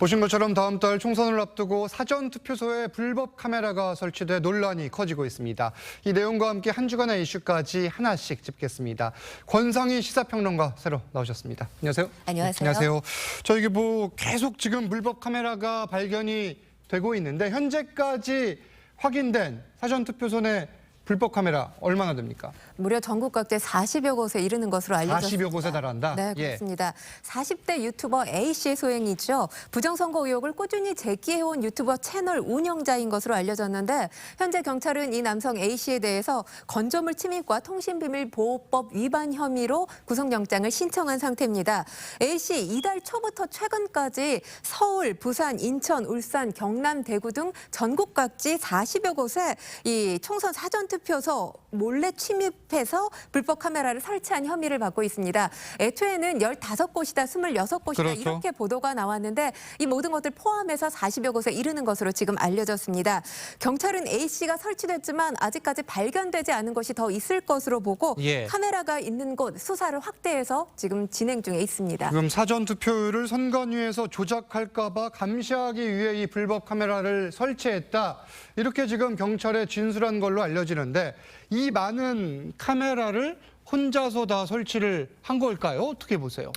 보신 것처럼 다음 달 총선을 앞두고 사전투표소에 불법 카메라가 설치돼 논란이 커지고 있습니다. 이 내용과 함께 한 주간의 이슈까지 하나씩 짚겠습니다. 권상희 시사평론가 새로 나오셨습니다. 안녕하세요. 안녕하세요. 안녕하세요. 저희 계속 지금 불법 카메라가 발견이 되고 있는데 현재까지 확인된 사전투표소 내 불법 카메라 얼마나 됩니까? 무려 전국 각지 40여 곳에 이르는 것으로 알려졌습니다. 40여 곳에 달한다? 네, 그렇습니다. 40대 유튜버 A씨의 소행이죠. 부정선거 의혹을 꾸준히 제기해온 유튜버 채널 운영자인 것으로 알려졌는데 현재 경찰은 이 남성 A씨에 대해서 건조물 침입과 통신비밀보호법 위반 혐의로 구속영장을 신청한 상태입니다. A씨 이달 초부터 최근까지 서울, 부산, 인천, 울산, 경남, 대구 등 전국 각지 40여 곳에 이 총선 사전투표소 몰래 침입해서 불법 카메라를 설치한 혐의를 받고 있습니다. 애초에는 15곳이다, 26곳이다 그렇죠. 이렇게 보도가 나왔는데 이 모든 것들 포함해서 40여 곳에 이르는 것으로 지금 알려졌습니다. 경찰은 A씨가 설치됐지만 아직까지 발견되지 않은 것이 더 있을 것으로 보고 카메라가 있는 곳 수사를 확대해서 지금 진행 중에 있습니다. 지금 사전투표율을 선관위에서 조작할까 봐 감시하기 위해 이 불법 카메라를 설치했다. 이렇게 지금 경찰에 진술한 걸로 알려지는데 이 많은 카메라를 혼자서 다 설치를 한 걸까요? 어떻게 보세요?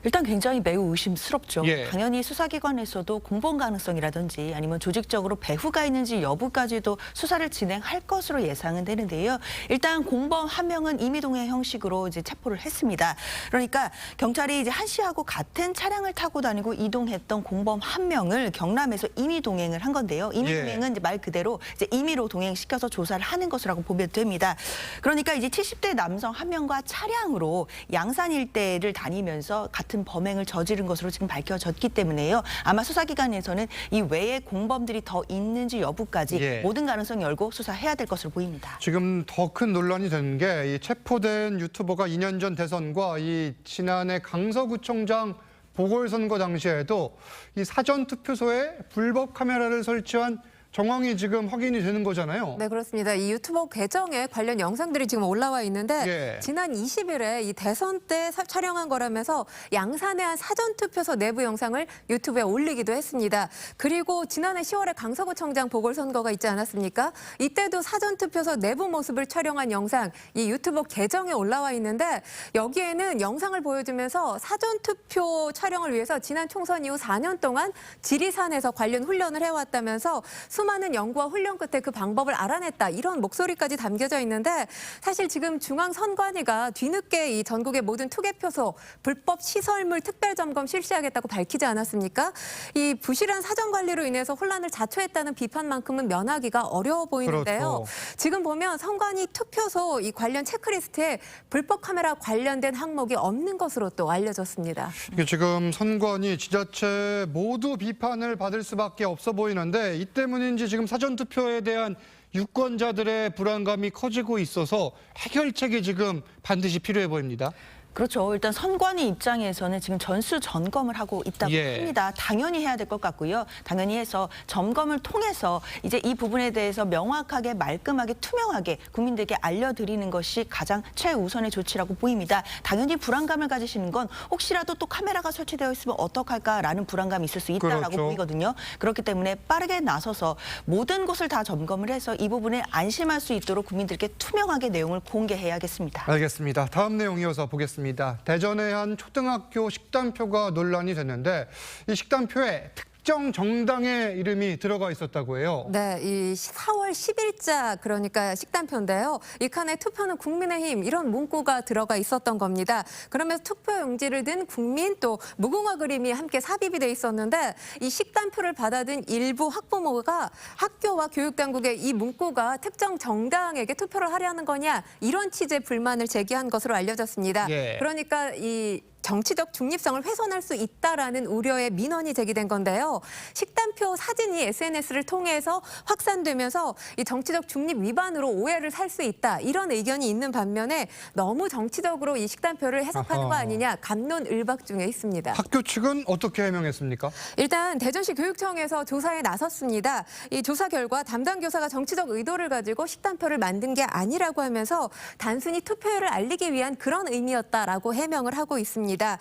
일단 굉장히 매우 의심스럽죠. 예. 당연히 수사기관에서도 공범 가능성이라든지 아니면 조직적으로 배후가 있는지 여부까지도 수사를 진행할 것으로 예상은 되는데요. 일단 공범 한 명은 임의동행 형식으로 이제 체포를 했습니다. 그러니까 경찰이 이제 한 씨하고 같은 차량을 타고 다니고 이동했던 공범 한 명을 경남에서 임의동행을 한 건데요. 임의동행은 이제 말 그대로 이제 임의로 동행시켜서 조사를 하는 것이라고 보면 됩니다. 그러니까 이제 70대 남성 한 명과 차량으로 양산 일대를 다니면서 같은 범행을 저지른 것으로 지금 밝혀졌기 때문에요. 아마 수사기관에서는 이 외에 공범들이 더 있는지 여부까지 모든 가능성 열고 수사해야 될 것으로 보입니다. 지금 더 큰 논란이 되는 게 이 체포된 유튜버가 2년 전 대선과 이 지난해 강서구청장 보궐선거 당시에도 이 사전투표소에 불법 카메라를 설치한 정황이 지금 확인이 되는 거잖아요. 네, 그렇습니다. 이 유튜버 계정에 관련 영상들이 지금 올라와 있는데 지난 20일에 이 대선 때 촬영한 거라면서 양산의 한 사전투표소 내부 영상을 유튜브에 올리기도 했습니다. 그리고 지난해 10월에 강서구청장 보궐선거가 있지 않았습니까? 이때도 사전투표소 내부 모습을 촬영한 영상 이 유튜버 계정에 올라와 있는데 여기에는 영상을 보여주면서 사전투표 촬영을 위해서 지난 총선 이후 4년 동안 지리산에서 관련 훈련을 해왔다면서 수많은 연구와 훈련 끝에 그 방법을 알아냈다. 이런 목소리까지 담겨져 있는데 사실 지금 중앙선관위가 뒤늦게 이 전국의 모든 투개표소 불법 시설물 특별점검 실시하겠다고 밝히지 않았습니까? 이 부실한 사전관리로 인해서 혼란을 자초했다는 비판만큼은 면하기가 어려워 보이는데요. 지금 보면 선관위 투표소 이 관련 체크리스트에 불법 카메라 관련된 항목이 없는 것으로 또 알려졌습니다. 이게 지금 선관위, 지자체 모두 비판을 받을 수밖에 없어 보이는데 이 때문인지 지금 사전투표에 대한 유권자들의 불안감이 커지고 있어서 해결책이 지금 반드시 필요해 보입니다. 그렇죠. 일단 선관위 입장에서는 지금 전수 점검을 하고 있다고 합니다. 당연히 해야 될 것 같고요. 당연히 해서 점검을 통해서 이제 이 부분에 대해서 명확하게 말끔하게 투명하게 국민들께 알려드리는 것이 가장 최우선의 조치라고 보입니다. 당연히 불안감을 가지시는 건 혹시라도 또 카메라가 설치되어 있으면 어떡할까라는 불안감이 있을 수 있다라고 보이거든요. 그렇기 때문에 빠르게 나서서 모든 곳을 다 점검을 해서 이 부분에 안심할 수 있도록 국민들께 투명하게 내용을 공개해야겠습니다. 알겠습니다. 다음 내용 이어서 보겠습니다. 대전의 한 초등학교 식단표가 논란이 됐는데 이 식단표에 특정 정당의 이름이 들어가 있었다고 해요. 네, 이 4월 10일자 그러니까 식단표인데요. 이 칸에 투표는 국민의힘 이런 문구가 들어가 있었던 겁니다. 그러면서 투표용지를 든 국민 또 무궁화 그림이 함께 삽입이 돼 있었는데 이 식단표를 받아든 일부 학부모가 학교와 교육당국에 이 문구가 특정 정당에게 투표를 하려는 거냐 이런 취지의 불만을 제기한 것으로 알려졌습니다. 그러니까 이 정치적 중립성을 훼손할 수 있다라는 우려의 민원이 제기된 건데요. 식단표 사진이 SNS를 통해서 확산되면서 이 정치적 중립 위반으로 오해를 살 수 있다. 이런 의견이 있는 반면에 너무 정치적으로 이 식단표를 해석하는 거 아니냐. 갑론을박 중에 있습니다. 학교 측은 어떻게 해명했습니까? 일단 대전시 교육청에서 조사에 나섰습니다. 이 조사 결과 담당 교사가 정치적 의도를 가지고 식단표를 만든 게 아니라고 하면서 단순히 투표율을 알리기 위한 그런 의미였다라고 해명을 하고 있습니다. 밝혔습니다.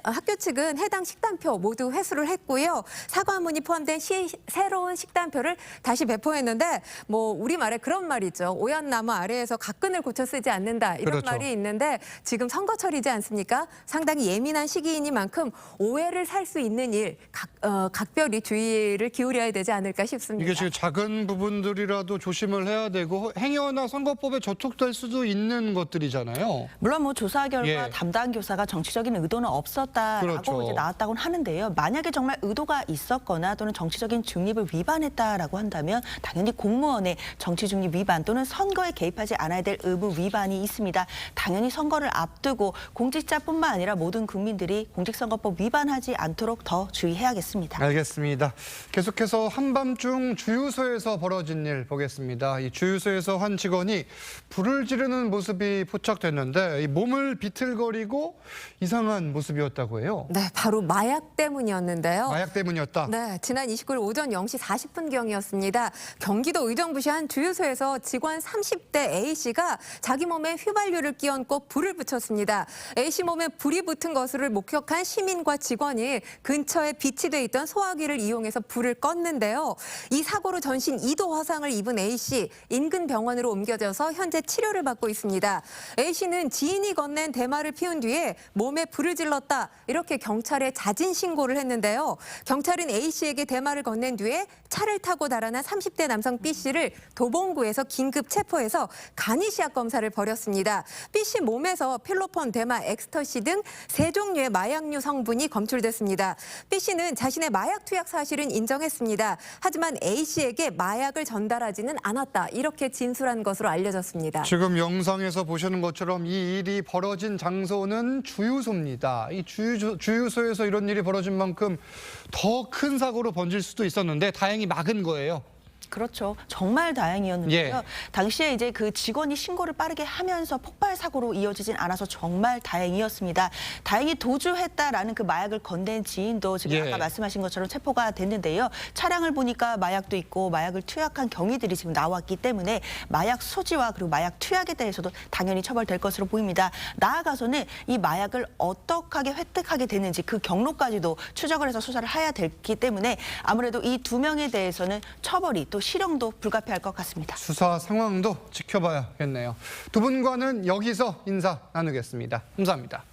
학교 측은 해당 식단표 모두 회수를 했고요. 사과문이 포함된 새로운 식단표를 다시 배포했는데 우리말에 그런 말이죠. 오얏 나무 아래에서 각근을 고쳐 쓰지 않는다. 이런 그렇죠. 말이 있는데 지금 선거철이지 않습니까? 상당히 예민한 시기이니만큼 오해를 살 수 있는 일 각별히 주의를 기울여야 되지 않을까 싶습니다. 이게 지금 작은 부분들이라도 조심을 해야 되고 행여나 선거법에 저촉될 수도 있는 것들이잖아요. 물론 조사 결과 예. 담당 교사가 정치적인 의도는 없었다라고 그렇죠. 이제 나왔다고는 하는데요. 만약에 정말 의도가 있었거나 또는 정치적인 중립을 위반했다라고 한다면 당연히 공무원의 정치 중립 위반 또는 선거에 개입하지 않아야 될 의무 위반이 있습니다. 당연히 선거를 앞두고 공직자뿐만 아니라 모든 국민들이 공직선거법 위반하지 않도록 더 주의해야겠습니다. 알겠습니다. 계속해서 한밤중 주유소에서 벌어진 일 보겠습니다. 이 주유소에서 한 직원이 불을 지르는 모습이 포착됐는데 이 몸을 비틀거리고 이상한 모습이었다고 해요. 네, 바로 마약 때문이었는데요. 마약 때문이었다. 네, 지난 29일 오전 0시 40분경이었습니다. 경기도 의정부시 한 주유소에서 직원 30대 A씨가 자기 몸에 휘발유를 끼얹고 불을 붙였습니다. A씨 몸에 불이 붙은 것을 목격한 시민과 직원이 근처에 비치돼 있던 소화기를 이용해서 불을 껐는데요. 이 사고로 전신 2도 화상을 입은 A씨, 인근 병원으로 옮겨져서 현재 치료를 받고 있습니다. A씨는 지인이 건넨 대마를 피운 뒤에 몸에 불을 질렀다, 이렇게 경찰에 자진 신고를 했는데요. 경찰은 A씨에게 대마를 건넨 뒤에 차를 타고 달아난 30대 남성 B씨를 도봉구에서 긴급 체포해서 간이시약 검사를 벌였습니다. B씨 몸에서 필로폰, 대마, 엑스터시 등 3종류의 마약류 성분이 검출됐습니다. B씨는 자신의 마약 투약 사실은 인정했습니다. 하지만 A씨에게 마약을 전달하지는 않았다, 이렇게 진술한 것으로 알려졌습니다. 지금 영상에서 보시는 것처럼 이 일이 벌어진 장소는 주유소입니다. 이 주유소에서 이런 일이 벌어진 만큼 더 큰 사고로 번질 수도 있었는데 다행히 막은 거예요. 그렇죠. 정말 다행이었는데요. 예. 당시에 이제 그 직원이 신고를 빠르게 하면서 폭발 사고로 이어지진 않아서 정말 다행이었습니다. 다행히 도주했다라는 그 마약을 건넨 지인도 지금 예. 아까 말씀하신 것처럼 체포가 됐는데요. 차량을 보니까 마약도 있고 마약을 투약한 경위들이 지금 나왔기 때문에 마약 소지와 그리고 마약 투약에 대해서도 당연히 처벌될 것으로 보입니다. 나아가서는 이 마약을 어떻게 획득하게 됐는지 그 경로까지도 추적을 해서 수사를 해야 되기 때문에 아무래도 이 2명에 대해서는 처벌이 또 실형도 불가피할 것 같습니다. 수사 상황도 지켜봐야겠네요. 두 분과는 여기서 인사 나누겠습니다. 감사합니다.